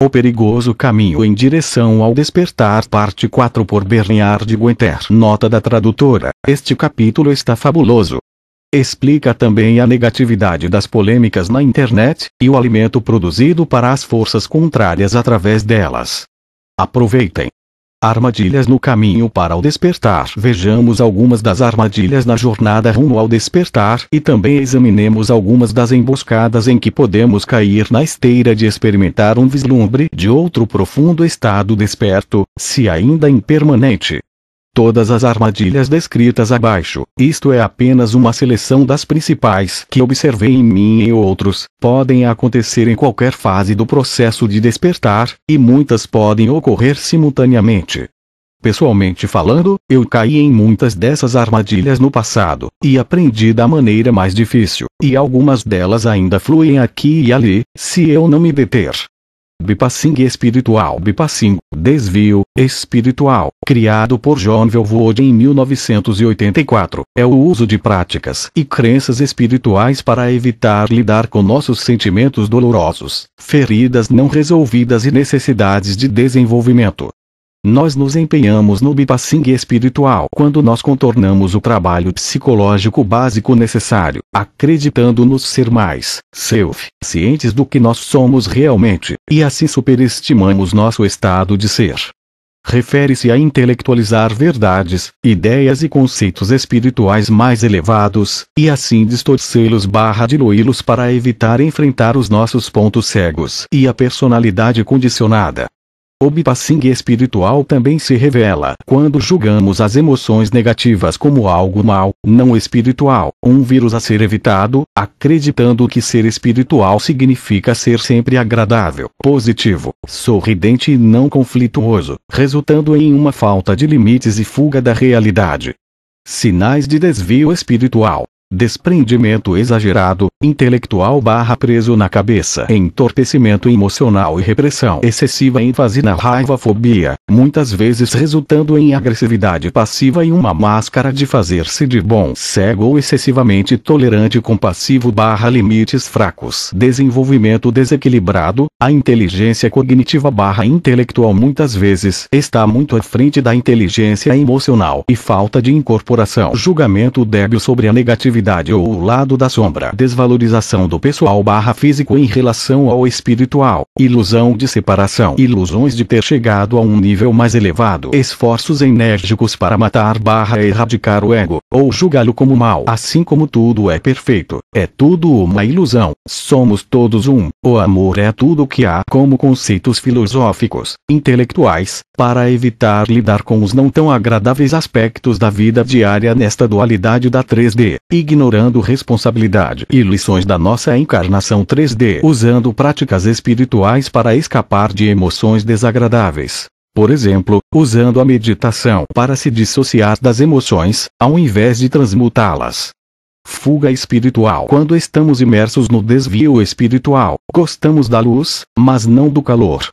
O Perigoso Caminho em Direção ao Despertar, parte 4, por Bernard Guenter. Nota da tradutora: este capítulo está fabuloso. Explica também a negatividade das polêmicas na internet, e o alimento produzido para as forças contrárias através delas. Aproveitem. Armadilhas no caminho para o despertar. Vejamos algumas das armadilhas na jornada rumo ao despertar, e também examinemos algumas das emboscadas em que podemos cair na esteira de experimentar um vislumbre de outro profundo estado desperto, se ainda impermanente. Todas as armadilhas descritas abaixo, isto é apenas uma seleção das principais que observei em mim e outros, podem acontecer em qualquer fase do processo de despertar, e muitas podem ocorrer simultaneamente. Pessoalmente falando, eu caí em muitas dessas armadilhas no passado, e aprendi da maneira mais difícil, e algumas delas ainda fluem aqui e ali, se eu não me deter. Bypassing espiritual. Bypassing, desvio espiritual, criado por John Velvood em 1984, é o uso de práticas e crenças espirituais para evitar lidar com nossos sentimentos dolorosos, feridas não resolvidas e necessidades de desenvolvimento. Nós nos empenhamos no bypassing espiritual quando nós contornamos o trabalho psicológico básico necessário, acreditando-nos ser mais cientes do que nós somos realmente, e assim superestimamos nosso estado de ser. Refere-se a intelectualizar verdades, ideias e conceitos espirituais mais elevados, e assim distorcê-los/diluí-los para evitar enfrentar os nossos pontos cegos e a personalidade condicionada. O bypassing espiritual também se revela quando julgamos as emoções negativas como algo mal, não espiritual, um vírus a ser evitado, acreditando que ser espiritual significa ser sempre agradável, positivo, sorridente e não conflituoso, resultando em uma falta de limites e fuga da realidade. Sinais de desvio espiritual: desprendimento exagerado, intelectual/preso na cabeça, entorpecimento emocional e repressão excessiva, ênfase na raiva-fobia, muitas vezes resultando em agressividade passiva e uma máscara de fazer-se de bom, cego ou excessivamente tolerante, compassivo/limites fracos, desenvolvimento desequilibrado, a inteligência cognitiva/intelectual muitas vezes está muito à frente da inteligência emocional e falta de incorporação, julgamento débil sobre a negatividade ou o lado da sombra, desvalorização do pessoal/físico em relação ao espiritual, ilusão de separação, ilusões de ter chegado a um nível mais elevado, esforços enérgicos para matar/erradicar o ego, ou julgá-lo como mal. Assim como tudo é perfeito, é tudo uma ilusão, somos todos um, o amor é tudo o que há, como conceitos filosóficos, intelectuais, para evitar lidar com os não tão agradáveis aspectos da vida diária nesta dualidade da 3D, ignorando responsabilidade e lições da nossa encarnação 3D, usando práticas espirituais para escapar de emoções desagradáveis. Por exemplo, usando a meditação para se dissociar das emoções, ao invés de transmutá-las. Fuga espiritual. Quando estamos imersos no desvio espiritual, gostamos da luz, mas não do calor.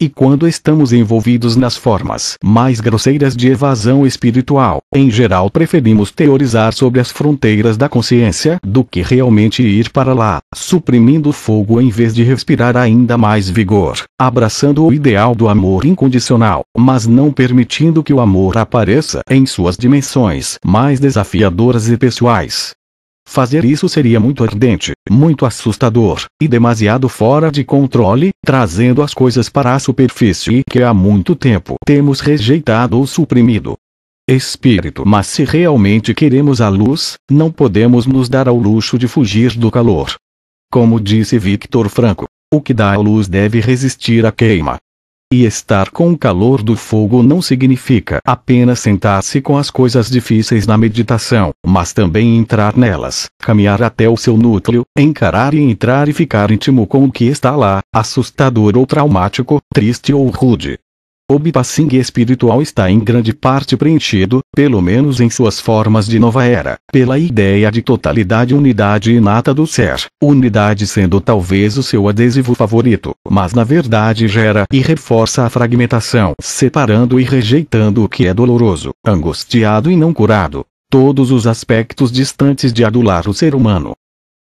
E quando estamos envolvidos nas formas mais grosseiras de evasão espiritual, em geral preferimos teorizar sobre as fronteiras da consciência do que realmente ir para lá, suprimindo o fogo em vez de respirar ainda mais vigor, abraçando o ideal do amor incondicional, mas não permitindo que o amor apareça em suas dimensões mais desafiadoras e pessoais. Fazer isso seria muito ardente, muito assustador, e demasiado fora de controle, trazendo as coisas para a superfície que há muito tempo temos rejeitado ou suprimido. Espírito. Mas se realmente queremos a luz, não podemos nos dar ao luxo de fugir do calor. Como disse Victor Franco, o que dá a luz deve resistir à queima. E estar com o calor do fogo não significa apenas sentar-se com as coisas difíceis na meditação, mas também entrar nelas, caminhar até o seu núcleo, encarar e entrar e ficar íntimo com o que está lá, assustador ou traumático, triste ou rude. O bypassing espiritual está em grande parte preenchido, pelo menos em suas formas de nova era, pela ideia de totalidade e unidade inata do ser, unidade sendo talvez o seu adesivo favorito, mas na verdade gera e reforça a fragmentação, separando e rejeitando o que é doloroso, angustiado e não curado, todos os aspectos distantes de adular o ser humano.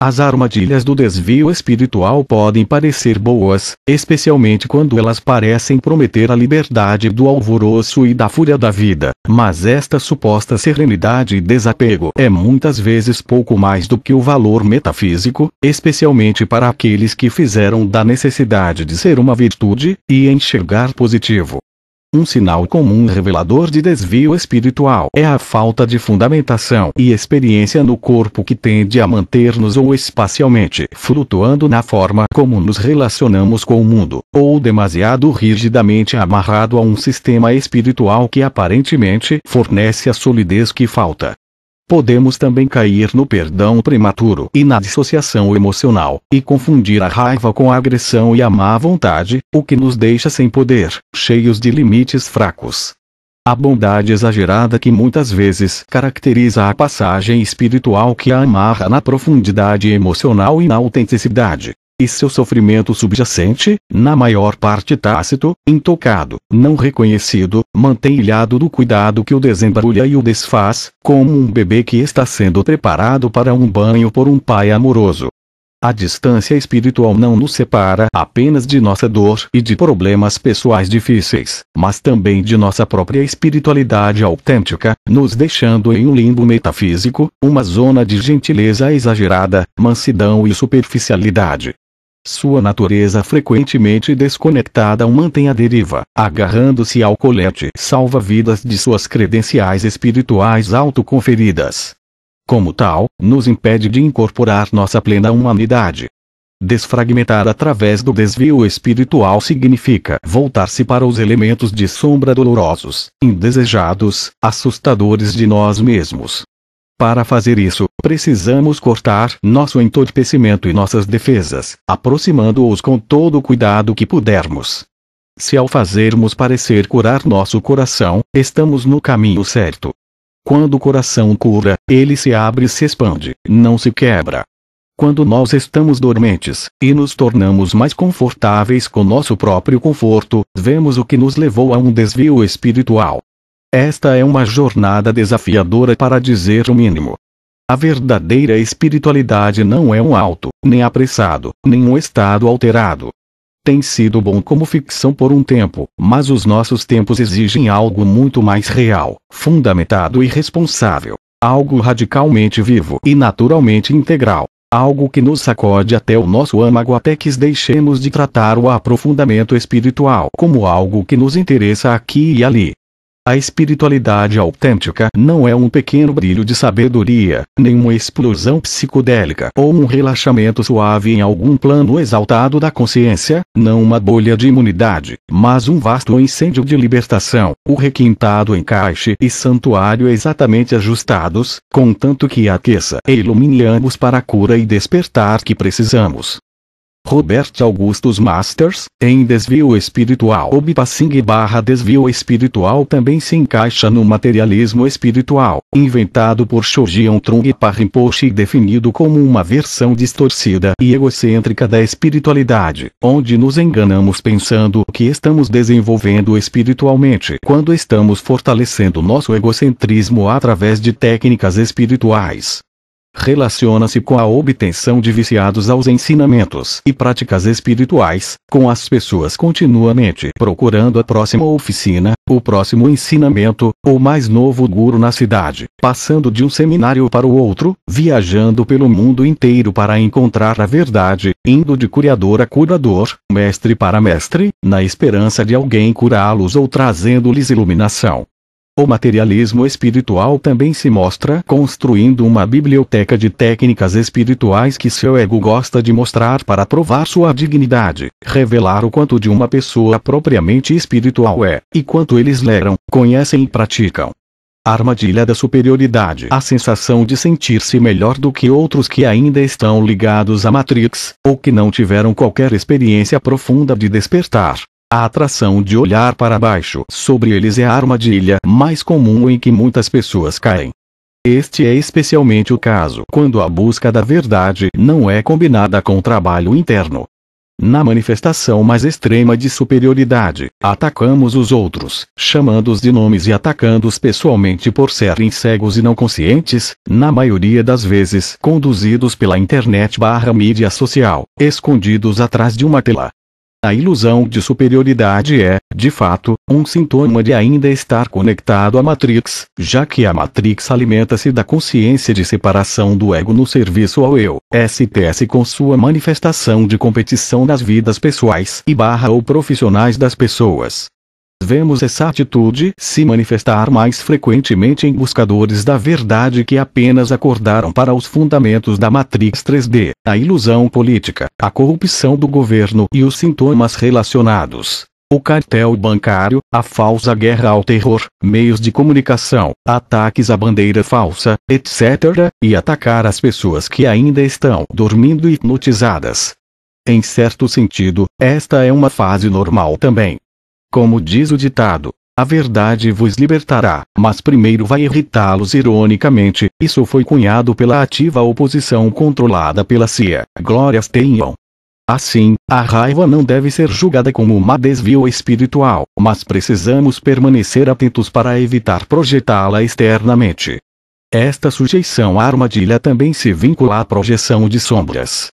As armadilhas do desvio espiritual podem parecer boas, especialmente quando elas parecem prometer a liberdade do alvoroço e da fúria da vida, mas esta suposta serenidade e desapego é muitas vezes pouco mais do que o valor metafísico, especialmente para aqueles que fizeram da necessidade de ser uma virtude, e enxergar positivo. Um sinal comum revelador de desvio espiritual é a falta de fundamentação e experiência no corpo que tende a manter-nos ou espacialmente flutuando na forma como nos relacionamos com o mundo, ou demasiado rigidamente amarrado a um sistema espiritual que aparentemente fornece a solidez que falta. Podemos também cair no perdão prematuro e na dissociação emocional, e confundir a raiva com a agressão e a má vontade, o que nos deixa sem poder, cheios de limites fracos. A bondade exagerada que muitas vezes caracteriza a passagem espiritual que a amarra na profundidade emocional e na autenticidade. E seu sofrimento subjacente, na maior parte tácito, intocado, não reconhecido, mantém ilhado do cuidado que o desembrulha e o desfaz, como um bebê que está sendo preparado para um banho por um pai amoroso. A distância espiritual não nos separa apenas de nossa dor e de problemas pessoais difíceis, mas também de nossa própria espiritualidade autêntica, nos deixando em um limbo metafísico, uma zona de gentileza exagerada, mansidão e superficialidade. Sua natureza frequentemente desconectada o mantém à deriva, agarrando-se ao colete salva-vidas de suas credenciais espirituais autoconferidas. Como tal, nos impede de incorporar nossa plena humanidade. Desfragmentar através do desvio espiritual significa voltar-se para os elementos de sombra dolorosos, indesejados, assustadores de nós mesmos. Para fazer isso, precisamos cortar nosso entorpecimento e nossas defesas, aproximando-os com todo o cuidado que pudermos. Se ao fazermos parecer curar nosso coração, estamos no caminho certo. Quando o coração cura, ele se abre e se expande, não se quebra. Quando nós estamos dormentes, e nos tornamos mais confortáveis com nosso próprio conforto, vemos o que nos levou a um desvio espiritual. Esta é uma jornada desafiadora para dizer o mínimo. A verdadeira espiritualidade não é um alto, nem apressado, nem um estado alterado. Tem sido bom como ficção por um tempo, mas os nossos tempos exigem algo muito mais real, fundamentado e responsável. Algo radicalmente vivo e naturalmente integral. Algo que nos sacode até o nosso âmago até que deixemos de tratar o aprofundamento espiritual como algo que nos interessa aqui e ali. A espiritualidade autêntica não é um pequeno brilho de sabedoria, nem uma explosão psicodélica ou um relaxamento suave em algum plano exaltado da consciência, não uma bolha de imunidade, mas um vasto incêndio de libertação, o requintado encaixe e santuário exatamente ajustados, contanto que aqueça e ilumine ambos para a cura e despertar que precisamos. Robert Augustus Masters, em Desvio Espiritual ou Bypassing/Desvio Espiritual também se encaixa no materialismo espiritual, inventado por Chogyam Trungpa Rinpoche e definido como uma versão distorcida e egocêntrica da espiritualidade, onde nos enganamos pensando que estamos desenvolvendo espiritualmente quando estamos fortalecendo nosso egocentrismo através de técnicas espirituais. Relaciona-se com a obtenção de viciados aos ensinamentos e práticas espirituais, com as pessoas continuamente procurando a próxima oficina, o próximo ensinamento, o mais novo guru na cidade, passando de um seminário para o outro, viajando pelo mundo inteiro para encontrar a verdade, indo de curador a curador, mestre para mestre, na esperança de alguém curá-los ou trazendo-lhes iluminação. O materialismo espiritual também se mostra construindo uma biblioteca de técnicas espirituais que seu ego gosta de mostrar para provar sua dignidade, revelar o quanto de uma pessoa propriamente espiritual é, e quanto eles leram, conhecem e praticam. A armadilha da superioridade, a sensação de sentir-se melhor do que outros que ainda estão ligados à Matrix, ou que não tiveram qualquer experiência profunda de despertar. A atração de olhar para baixo sobre eles é a armadilha mais comum em que muitas pessoas caem. Este é especialmente o caso quando a busca da verdade não é combinada com o trabalho interno. Na manifestação mais extrema de superioridade, atacamos os outros, chamando-os de nomes e atacando-os pessoalmente por serem cegos e não conscientes, na maioria das vezes conduzidos pela internet/mídia social, escondidos atrás de uma tela. A ilusão de superioridade é, de fato, um sintoma de ainda estar conectado à Matrix, já que a Matrix alimenta-se da consciência de separação do ego no serviço ao eu, STS com sua manifestação de competição nas vidas pessoais ou profissionais das pessoas. Vemos essa atitude se manifestar mais frequentemente em buscadores da verdade que apenas acordaram para os fundamentos da Matrix 3D, a ilusão política, a corrupção do governo e os sintomas relacionados. O cartel bancário, a falsa guerra ao terror, meios de comunicação, ataques à bandeira falsa, etc., e atacar as pessoas que ainda estão dormindo hipnotizadas. Em certo sentido, esta é uma fase normal também. Como diz o ditado, a verdade vos libertará, mas primeiro vai irritá-los ironicamente, isso foi cunhado pela ativa oposição controlada pela CIA, glórias tenham. Assim, a raiva não deve ser julgada como uma desvio espiritual, mas precisamos permanecer atentos para evitar projetá-la externamente. Esta sujeição à armadilha também se vincula à projeção de sombras.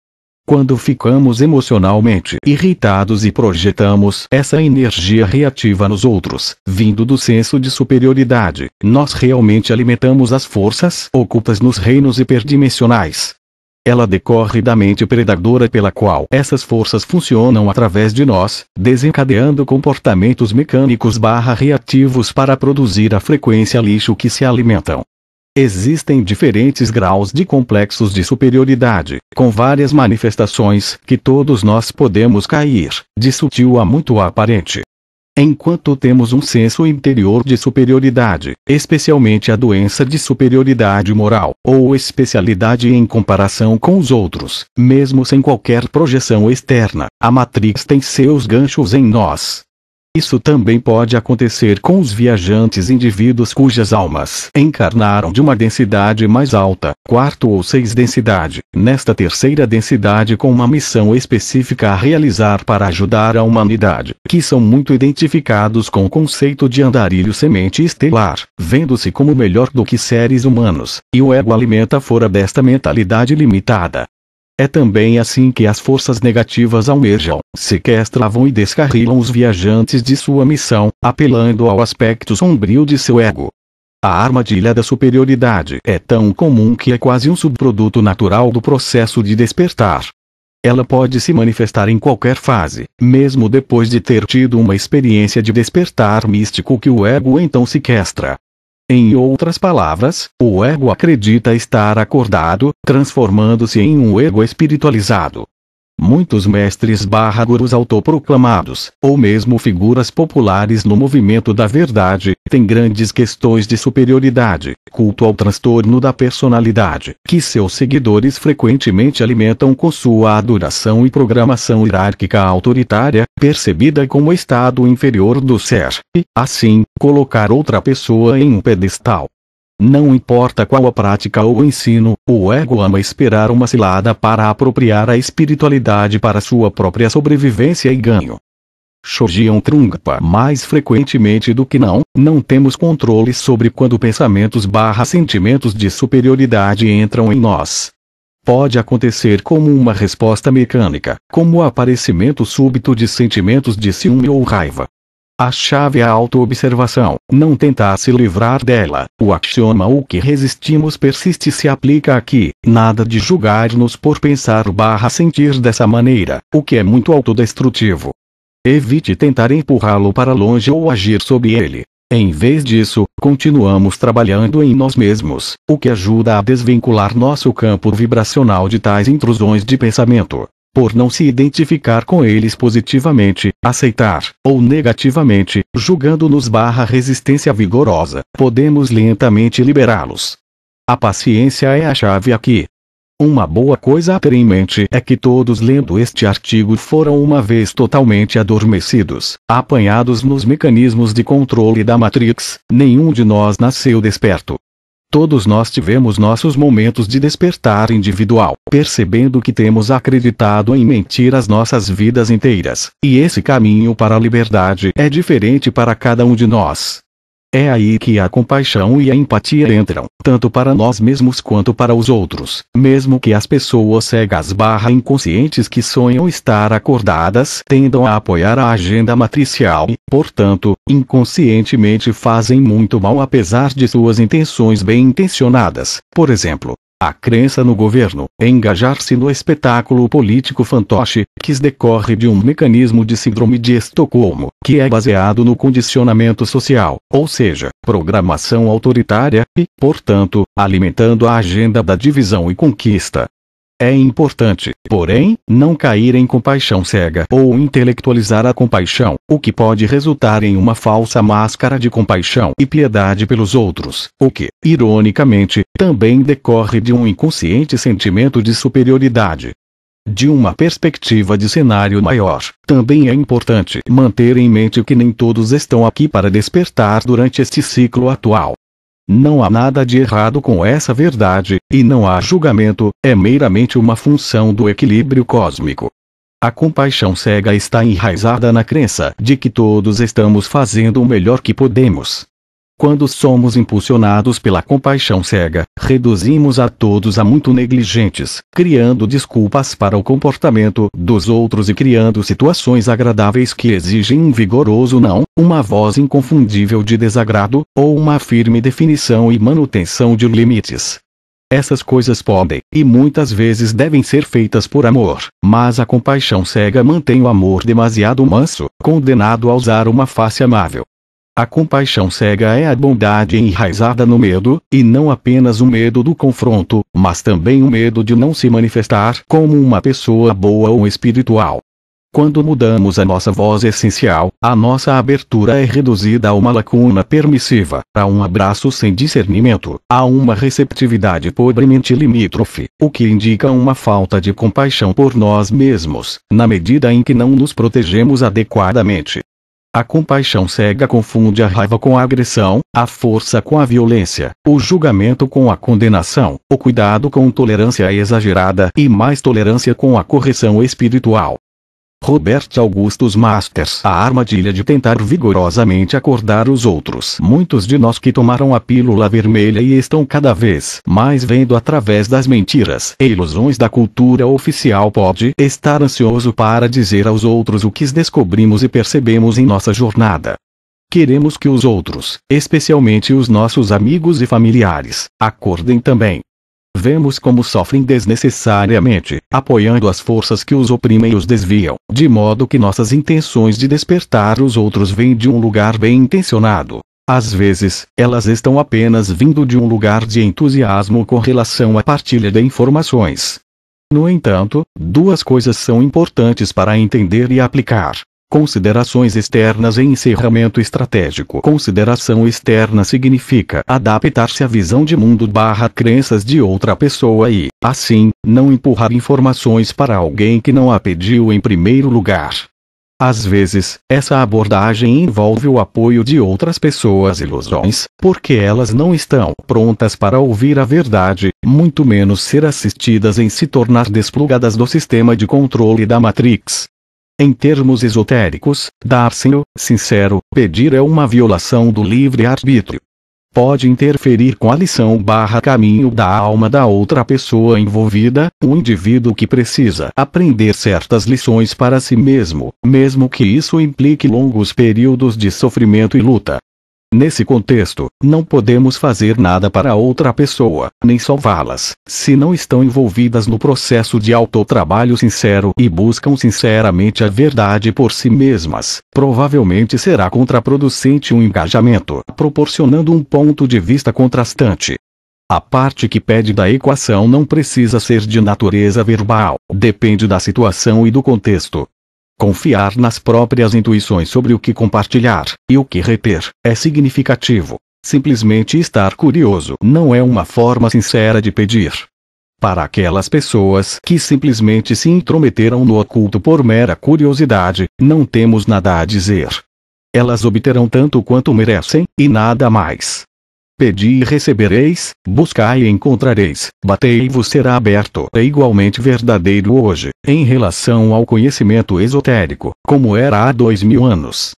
Quando ficamos emocionalmente irritados e projetamos essa energia reativa nos outros, vindo do senso de superioridade, nós realmente alimentamos as forças ocultas nos reinos hiperdimensionais. Ela decorre da mente predadora pela qual essas forças funcionam através de nós, desencadeando comportamentos mecânicos/reativos para produzir a frequência lixo que se alimentam. Existem diferentes graus de complexos de superioridade, com várias manifestações que todos nós podemos cair, de sutil a muito aparente. Enquanto temos um senso interior de superioridade, especialmente a doença de superioridade moral, ou especialidade em comparação com os outros, mesmo sem qualquer projeção externa, a Matrix tem seus ganchos em nós. Isso também pode acontecer com os viajantes indivíduos cujas almas encarnaram de uma densidade mais alta, 4 ou 6 densidade, nesta terceira densidade com uma missão específica a realizar para ajudar a humanidade, que são muito identificados com o conceito de andarilho semente estelar, vendo-se como melhor do que seres humanos, e o ego alimenta fora desta mentalidade limitada. É também assim que as forças negativas almejam, sequestram e descarrilam os viajantes de sua missão, apelando ao aspecto sombrio de seu ego. A armadilha da superioridade é tão comum que é quase um subproduto natural do processo de despertar. Ela pode se manifestar em qualquer fase, mesmo depois de ter tido uma experiência de despertar místico que o ego então sequestra. Em outras palavras, o ego acredita estar acordado, transformando-se em um ego espiritualizado. Muitos mestres/gurus autoproclamados, ou mesmo figuras populares no movimento da verdade, têm grandes questões de superioridade, culto ao transtorno da personalidade, que seus seguidores frequentemente alimentam com sua adoração e programação hierárquica autoritária, percebida como estado inferior do ser, e, assim, colocar outra pessoa em um pedestal. Não importa qual a prática ou o ensino, o ego ama esperar uma cilada para apropriar a espiritualidade para sua própria sobrevivência e ganho. Shojion Trungpa mais frequentemente do que não temos controle sobre quando pensamentos/sentimentos de superioridade entram em nós. Pode acontecer como uma resposta mecânica, como o aparecimento súbito de sentimentos de ciúme ou raiva. A chave é a autoobservação, não tentar se livrar dela. O axioma o que resistimos persiste se aplica aqui, nada de julgar-nos por pensar/sentir dessa maneira, o que é muito autodestrutivo. Evite tentar empurrá-lo para longe ou agir sobre ele. Em vez disso, continuamos trabalhando em nós mesmos, o que ajuda a desvincular nosso campo vibracional de tais intrusões de pensamento. Por não se identificar com eles positivamente, aceitar, ou negativamente, julgando-nos/resistência vigorosa, podemos lentamente liberá-los. A paciência é a chave aqui. Uma boa coisa a ter em mente é que todos lendo este artigo foram uma vez totalmente adormecidos, apanhados nos mecanismos de controle da Matrix, nenhum de nós nasceu desperto. Todos nós tivemos nossos momentos de despertar individual, percebendo que temos acreditado em mentiras nossas vidas inteiras, e esse caminho para a liberdade é diferente para cada um de nós. É aí que a compaixão e a empatia entram, tanto para nós mesmos quanto para os outros, mesmo que as pessoas cegas/inconscientes que sonham estar acordadas tendam a apoiar a agenda matricial e, portanto, inconscientemente fazem muito mal apesar de suas intenções bem-intencionadas. Por exemplo, a crença no governo, engajar-se no espetáculo político fantoche, que decorre de um mecanismo de síndrome de Estocolmo, que é baseado no condicionamento social, ou seja, programação autoritária, e, portanto, alimentando a agenda da divisão e conquista. É importante, porém, não cair em compaixão cega ou intelectualizar a compaixão, o que pode resultar em uma falsa máscara de compaixão e piedade pelos outros, o que, ironicamente, também decorre de um inconsciente sentimento de superioridade. De uma perspectiva de cenário maior, também é importante manter em mente que nem todos estão aqui para despertar durante este ciclo atual. Não há nada de errado com essa verdade, e não há julgamento, é meramente uma função do equilíbrio cósmico. A compaixão cega está enraizada na crença de que todos estamos fazendo o melhor que podemos. Quando somos impulsionados pela compaixão cega, reduzimos a todos a muito negligentes, criando desculpas para o comportamento dos outros e criando situações agradáveis que exigem um vigoroso não, uma voz inconfundível de desagrado, ou uma firme definição e manutenção de limites. Essas coisas podem, e muitas vezes devem ser feitas por amor, mas a compaixão cega mantém o amor demasiado manso, condenado a usar uma face amável. A compaixão cega é a bondade enraizada no medo, e não apenas o medo do confronto, mas também o medo de não se manifestar como uma pessoa boa ou espiritual. Quando mudamos a nossa voz essencial, a nossa abertura é reduzida a uma lacuna permissiva, a um abraço sem discernimento, a uma receptividade pobremente limítrofe, o que indica uma falta de compaixão por nós mesmos, na medida em que não nos protegemos adequadamente. A compaixão cega confunde a raiva com a agressão, a força com a violência, o julgamento com a condenação, o cuidado com tolerância exagerada e mais tolerância com a correção espiritual. Robert Augustus Masters. A armadilha de tentar vigorosamente acordar os outros. Muitos de nós que tomaram a pílula vermelha e estão cada vez mais vendo através das mentiras e ilusões da cultura oficial pode estar ansioso para dizer aos outros o que descobrimos e percebemos em nossa jornada. Queremos que os outros, especialmente os nossos amigos e familiares, acordem também. Vemos como sofrem desnecessariamente, apoiando as forças que os oprimem e os desviam, de modo que nossas intenções de despertar os outros vêm de um lugar bem intencionado. Às vezes, elas estão apenas vindo de um lugar de entusiasmo com relação à partilha de informações. No entanto, duas coisas são importantes para entender e aplicar. Considerações externas e encerramento estratégico. Consideração externa significa adaptar-se à visão de mundo/crenças de outra pessoa e, assim, não empurrar informações para alguém que não a pediu em primeiro lugar. Às vezes, essa abordagem envolve o apoio de outras pessoas ilusões, porque elas não estão prontas para ouvir a verdade, muito menos ser assistidas em se tornar desplugadas do sistema de controle da Matrix. Em termos esotéricos, dar-se-o, sincero, pedir é uma violação do livre-arbítrio. Pode interferir com a lição/caminho da alma da outra pessoa envolvida, um indivíduo que precisa aprender certas lições para si mesmo, mesmo que isso implique longos períodos de sofrimento e luta. Nesse contexto, não podemos fazer nada para outra pessoa, nem salvá-las, se não estão envolvidas no processo de autotrabalho sincero e buscam sinceramente a verdade por si mesmas. Provavelmente será contraproducente um engajamento, proporcionando um ponto de vista contrastante. A parte que pede da equação não precisa ser de natureza verbal, depende da situação e do contexto. Confiar nas próprias intuições sobre o que compartilhar, e o que reter, é significativo. Simplesmente estar curioso não é uma forma sincera de pedir. Para aquelas pessoas que simplesmente se intrometeram no oculto por mera curiosidade, não temos nada a dizer. Elas obterão tanto quanto merecem, e nada mais. Pedi e recebereis, buscai e encontrareis, batei e vos será aberto. É igualmente verdadeiro hoje, em relação ao conhecimento esotérico, como era há 2000 anos.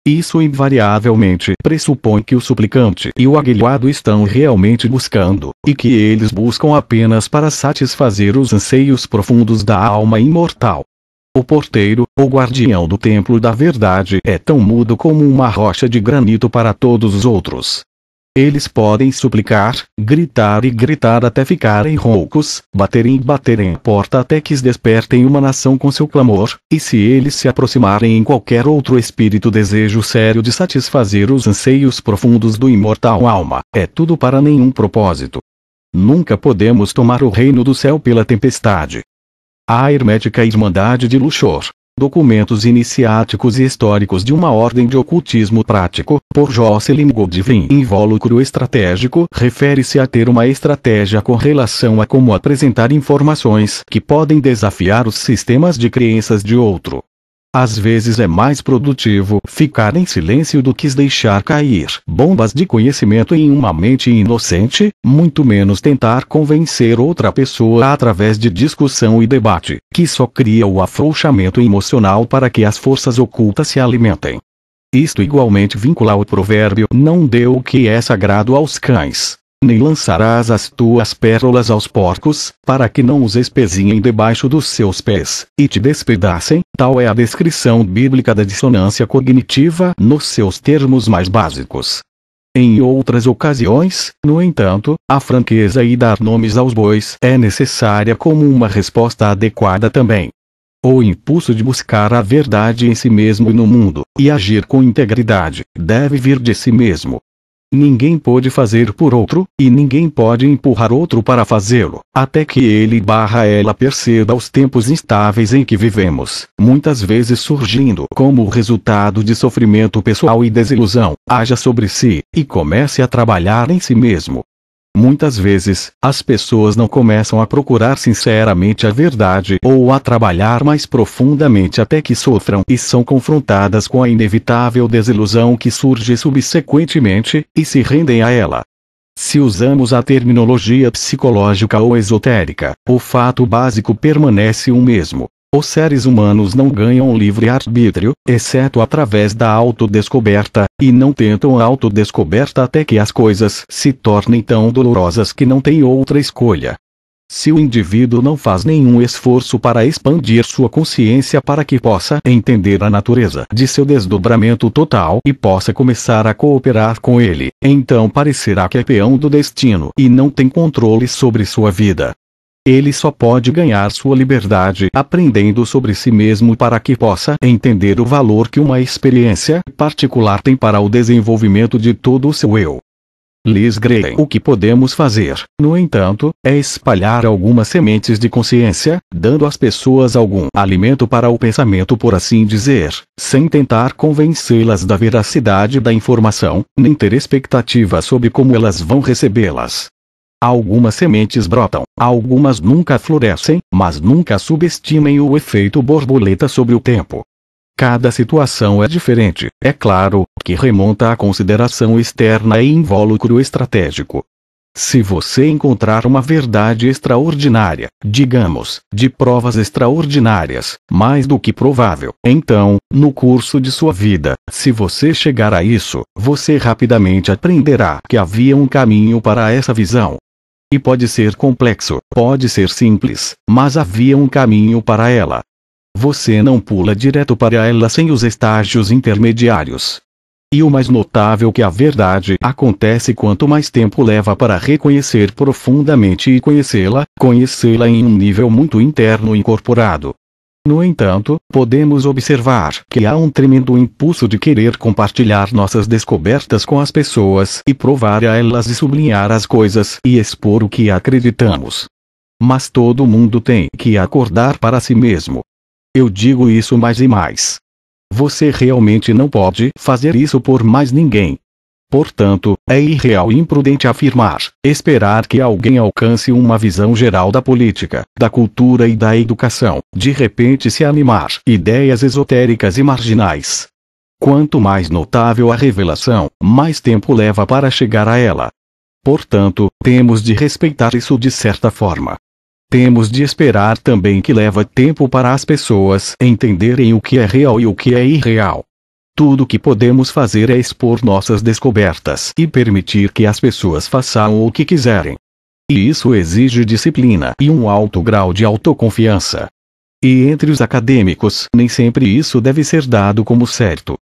Isso invariavelmente pressupõe que o suplicante e o aguilhado estão realmente buscando, e que eles buscam apenas para satisfazer os anseios profundos da alma imortal. O porteiro, o guardião do templo da verdade, é tão mudo como uma rocha de granito para todos os outros. Eles podem suplicar, gritar e gritar até ficarem roucos, baterem e baterem a porta até que despertem uma nação com seu clamor, e se eles se aproximarem em qualquer outro espírito desejo sério de satisfazer os anseios profundos do imortal alma, é tudo para nenhum propósito. Nunca podemos tomar o reino do céu pela tempestade. A hermética Irmandade de Luxor. Documentos iniciáticos e históricos de uma ordem de ocultismo prático, por Jocelyn Goldwyn. Invólucro estratégico refere-se a ter uma estratégia com relação a como apresentar informações que podem desafiar os sistemas de crenças de outro. Às vezes é mais produtivo ficar em silêncio do que deixar cair bombas de conhecimento em uma mente inocente, muito menos tentar convencer outra pessoa através de discussão e debate, que só cria o afrouxamento emocional para que as forças ocultas se alimentem. Isto igualmente vincula ao provérbio: não dê o que é sagrado aos cães, nem lançarás as tuas pérolas aos porcos, para que não os espezinhem debaixo dos seus pés, e te despedacem. Tal é a descrição bíblica da dissonância cognitiva nos seus termos mais básicos. Em outras ocasiões, no entanto, a franqueza e dar nomes aos bois é necessária como uma resposta adequada também. O impulso de buscar a verdade em si mesmo e no mundo, e agir com integridade, deve vir de si mesmo. Ninguém pode fazer por outro, e ninguém pode empurrar outro para fazê-lo, até que ele/ela perceba os tempos instáveis em que vivemos, muitas vezes surgindo como resultado de sofrimento pessoal e desilusão, haja sobre si, e comece a trabalhar em si mesmo. Muitas vezes, as pessoas não começam a procurar sinceramente a verdade ou a trabalhar mais profundamente até que sofram e são confrontadas com a inevitável desilusão que surge subsequentemente, e se rendem a ela. Se usamos a terminologia psicológica ou esotérica, o fato básico permanece o mesmo. Os seres humanos não ganham livre-arbítrio, exceto através da autodescoberta, e não tentam a autodescoberta até que as coisas se tornem tão dolorosas que não têm outra escolha. Se o indivíduo não faz nenhum esforço para expandir sua consciência para que possa entender a natureza de seu desdobramento total e possa começar a cooperar com ele, então parecerá que é peão do destino e não tem controle sobre sua vida. Ele só pode ganhar sua liberdade aprendendo sobre si mesmo para que possa entender o valor que uma experiência particular tem para o desenvolvimento de todo o seu eu. Liz Gray. O que podemos fazer, no entanto, é espalhar algumas sementes de consciência, dando às pessoas algum alimento para o pensamento, por assim dizer, sem tentar convencê-las da veracidade da informação, nem ter expectativa sobre como elas vão recebê-las. Algumas sementes brotam, algumas nunca florescem, mas nunca subestimem o efeito borboleta sobre o tempo. Cada situação é diferente, é claro, que remonta à consideração externa e invólucro estratégico. Se você encontrar uma verdade extraordinária, digamos, de provas extraordinárias, mais do que provável, então, no curso de sua vida, se você chegar a isso, você rapidamente aprenderá que havia um caminho para essa visão. E pode ser complexo, pode ser simples, mas havia um caminho para ela. Você não pula direto para ela sem os estágios intermediários. E o mais notável que a verdade acontece quanto mais tempo leva para reconhecer profundamente e conhecê-la em um nível muito interno incorporado. No entanto, podemos observar que há um tremendo impulso de querer compartilhar nossas descobertas com as pessoas e provar a elas e sublinhar as coisas e expor o que acreditamos. Mas todo mundo tem que acordar para si mesmo. Eu digo isso mais e mais. Você realmente não pode fazer isso por mais ninguém. Portanto, é irreal e imprudente esperar que alguém alcance uma visão geral da política, da cultura e da educação, de repente se animar ideias esotéricas e marginais. Quanto mais notável a revelação, mais tempo leva para chegar a ela. Portanto, temos de respeitar isso de certa forma. Temos de esperar também que leva tempo para as pessoas entenderem o que é real e o que é irreal. Tudo o que podemos fazer é expor nossas descobertas e permitir que as pessoas façam o que quiserem. E isso exige disciplina e um alto grau de autoconfiança. E entre os acadêmicos, nem sempre isso deve ser dado como certo.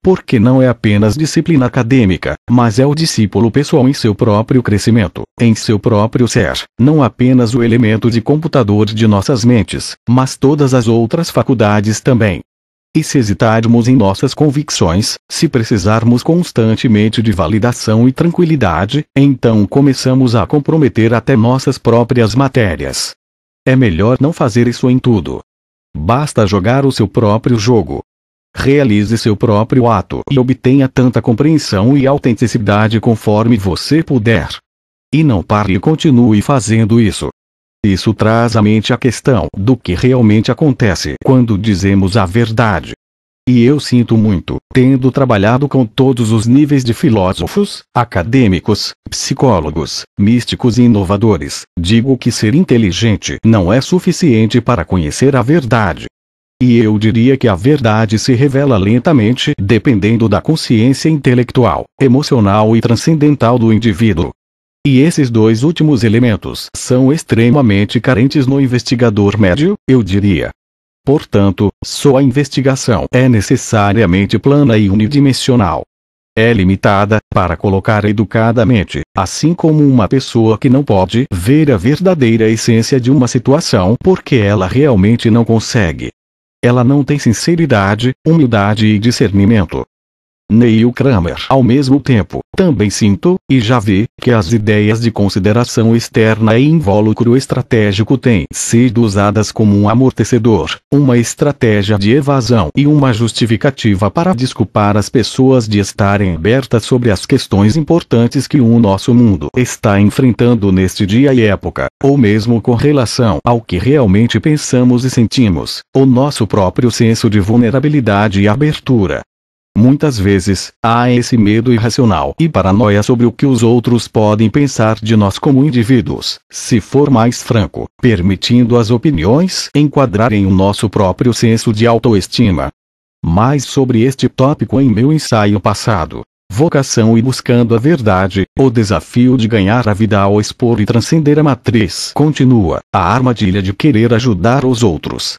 Porque não é apenas disciplina acadêmica, mas é o discípulo pessoal em seu próprio crescimento, em seu próprio ser, não apenas o elemento de computador de nossas mentes, mas todas as outras faculdades também. E se hesitarmos em nossas convicções, se precisarmos constantemente de validação e tranquilidade, então começamos a comprometer até nossas próprias matérias. É melhor não fazer isso em tudo. Basta jogar o seu próprio jogo. Realize seu próprio ato e obtenha tanta compreensão e autenticidade conforme você puder. E não pare e continue fazendo isso. Isso traz à mente a questão do que realmente acontece quando dizemos a verdade. E eu sinto muito, tendo trabalhado com todos os níveis de filósofos, acadêmicos, psicólogos, místicos e inovadores, digo que ser inteligente não é suficiente para conhecer a verdade. E eu diria que a verdade se revela lentamente dependendo da consciência intelectual, emocional e transcendental do indivíduo. E esses dois últimos elementos são extremamente carentes no investigador médio, eu diria. Portanto, sua investigação é necessariamente plana e unidimensional. É limitada, para colocar educadamente, assim como uma pessoa que não pode ver a verdadeira essência de uma situação porque ela realmente não consegue. Ela não tem sinceridade, humildade e discernimento. Neil Kramer. Ao mesmo tempo, também sinto, e já vi, que as ideias de consideração externa e invólucro estratégico têm sido usadas como um amortecedor, uma estratégia de evasão e uma justificativa para desculpar as pessoas de estarem abertas sobre as questões importantes que o nosso mundo está enfrentando neste dia e época, ou mesmo com relação ao que realmente pensamos e sentimos, o nosso próprio senso de vulnerabilidade e abertura. Muitas vezes, há esse medo irracional e paranoia sobre o que os outros podem pensar de nós como indivíduos, se for mais franco, permitindo as opiniões enquadrarem o nosso próprio senso de autoestima. Mais sobre este tópico em meu ensaio passado, Vocação e Buscando a Verdade, o desafio de ganhar a vida ao expor e transcender a matriz continua, a armadilha de querer ajudar os outros,